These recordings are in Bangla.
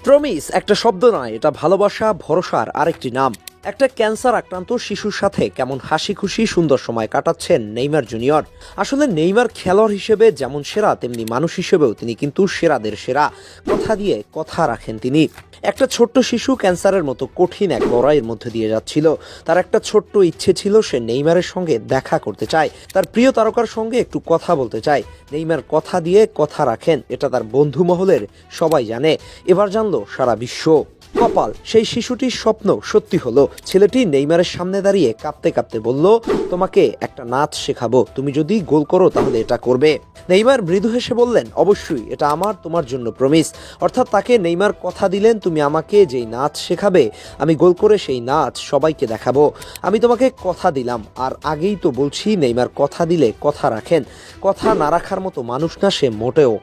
প্রমিস একটা শব্দ নয়, এটা ভালোবাসা, ভরসার আরেকটি নাম। একটা ক্যান্সার আক্রান্ত শিশুর সাথে কেমন হাসি খুশি সুন্দর সময় কাটাচ্ছেন নেইমার জুনিয়র। আসলে নেইমার খেলোয়াড় হিসেবে যেমন সেরা, তেমনি মানুষ হিসেবেও তিনি কিন্তু সেরাদের সেরা। কথা দিয়ে কথা রাখেন তিনি। একটা ছোট্ট শিশু ক্যান্সারের মতো কঠিন এক লড়াইয়ের মধ্যে দিয়ে যাচ্ছিল। তার একটা ছোট্ট ইচ্ছে ছিল, সে নেইমারের সঙ্গে দেখা করতে চায়, তার প্রিয় তারকার সঙ্গে একটু কথা বলতে চায়। নেইমার কথা দিয়ে কথা রাখেন, এটা তার বন্ধু মহলের সবাই জানে। এবার জানলো সারা বিশ্ব। কপাল, সেই শিশুটির স্বপ্ন সত্যি হলো। ছেলেটি নেইমারের সামনে দাঁড়িয়ে কাঁপতে কাঁপতে বলল, তোমাকে একটা নাচ শেখাবো, তুমি যদি গোল করো তাহলে এটা করবে। নেইমার মৃদু হেসে বললেন, অবশ্যই, এটা আমার তোমার জন্য প্রমিস। অর্থাৎ তাকে নেইমার কথা দিলেন, তুমি আমাকে যেই নাচ শেখাবে, আমি গোল করে সেই নাচ সবাইকে দেখাবো। আমি তোমাকে কথা দিলাম। আর আগেই তো বলছি, নেইমার কথা দিলে কথা রাখেন। কথা না রাখার মতো মানুষ না সে মোটেও।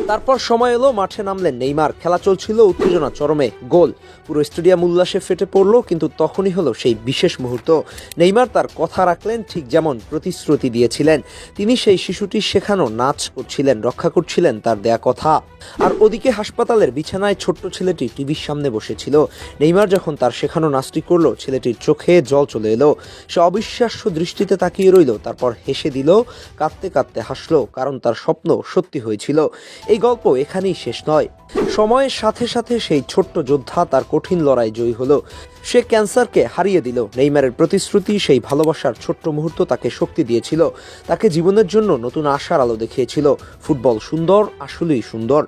তারপর সময় এলো, মাঠে নামলেন নেইমার। খেলা চলছিল, উত্তেজনা চরমে। গোল! পুরো স্টেডিয়াম উল্লাসে ফেটে পড়লো। কিন্তু তখনই হলো সেই বিশেষ মুহূর্ত। নেইমার তার কথা রাখলেন, ঠিক যেমন প্রতিশ্রুতি দিয়েছিলেন। তিনি সেই শিশুটির শেখানো নাচ করছিলেন, রক্ষা করছিলেন তার দেয়া কথা। আর ওদিকে হাসপাতালের বিছানায় ছোট্ট ছেলেটি টিভির সামনে বসেছিল। নেইমার যখন তার শেখানো নাচটি করলো, ছেলেটির চোখে জল চলে এলো। সে অবিশ্বাস্য দৃষ্টিতে তাকিয়ে রইল, তারপর হেসে দিল, কাঁদতে কাঁদতে হাসলো, কারণ তার স্বপ্ন সত্যি হয়েছিল। এই গল্প এখানেই শেষ নয়। সময়ের সাথে সাথে সেই ছোট্ট যোদ্ধা তার কঠিন লড়াই জয়ী হলো। সে ক্যান্সারকে হারিয়ে দিল। নেইমারের প্রতিশ্রুতি, সেই ভালোবাসার ছোট্ট মুহূর্ত তাকে শক্তি দিয়েছিল, তাকে জীবনের জন্য নতুন আশার আলো দেখিয়েছিল। ফুটবল সুন্দর, আসলেই সুন্দর।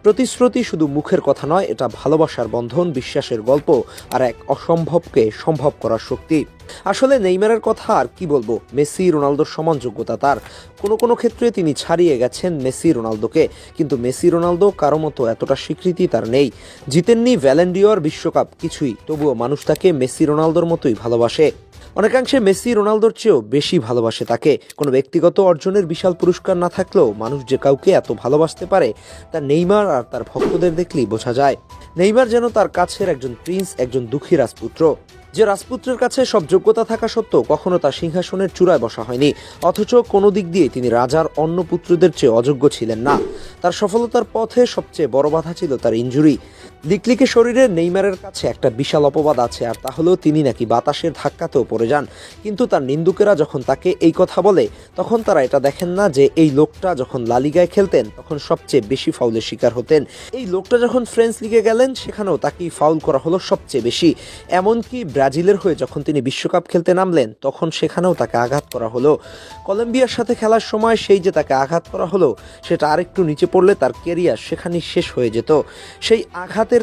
প্রতিশ্রুতি শুধু মুখের কথা নয়, এটা ভালোবাসার বন্ধন, বিশ্বাসের গল্প, আর এক অসম্ভবকে সম্ভব করার শক্তি। আসলে নেইমারের কথা আর কি বলবো, মেসি রোনালদোর সমান যোগ্যতা তার। কোনো কোনো ক্ষেত্রে তিনি ছাড়িয়ে গেছেন মেসি রোনালদোকে, কিন্তু মেসি রোনালদো কারো মতো এতটা স্বীকৃতি তার নেই। জিতেননি ভ্যালেন্ডিওর বিশ্বকাপ, কিছুই, তবুও মানুষ তাকে মেসি রোনালদোর মতোই ভালোবাসে। অনেকাংশে মেসি রোনালদোর চেয়েও বেশি ভালোবাসে তাকে। কোনো ব্যক্তিগত অর্জনের বিশাল পুরস্কার না থাকলেও মানুষ যে কাউকে এত ভালোবাসতে পারে, তা নেইমার আর তার ভক্তদের দেখলেই বোঝা যায়। নেইমার যেন তার কাছের একজন প্রিন্স, একজন দুঃখী রাজপুত্র। যে রাজপুত্রের কাছে সব যোগ্যতা থাকা সত্ত্বেও কখনো তার সিংহাসনের চূড়ায় বসা হয়নি, অথচ কোনো দিক দিয়ে তিনি রাজার অন্য পুত্রদের চেয়ে অযোগ্য ছিলেন না। তার সফলতার পথে সবচেয়ে বড় বাধা ছিল তার ইনজুরি। লিকলিকে শরীরে নেইমারের কাছে একটা বিশাল অপবাদ আছে, আর তা হলো তিনি নাকি বাতাসের ধাক্কাতেও পড়ে যান। কিন্তু তার নিন্দুকেরা যখন তাকে এই কথা বলে, তখন তারা এটা দেখেন না যে এই লোকটা যখন লা লিগায় খেলতেন তখন সবচেয়ে বেশি ফাউলের শিকার হতেন। এই লোকটা যখন ফ্রেঞ্চ লিগে গেলেন, সেখানেও তাকেই ফাউল করা হলো সবচেয়ে বেশি। এমনকি ব্রাজিলের হয়ে যখন তিনি বিশ্বকাপ খেলতে নামলেন, তখন সেখানেও তাকে আঘাত করা হলো। কলম্বিয়ার সাথে খেলার সময় সেই যে তাকে আঘাত করা হলো, সেটা আরেকটু নিচে পড়লে তার কেরিয়ার সেখানেই শেষ হয়ে যেত। সেই আঘাতের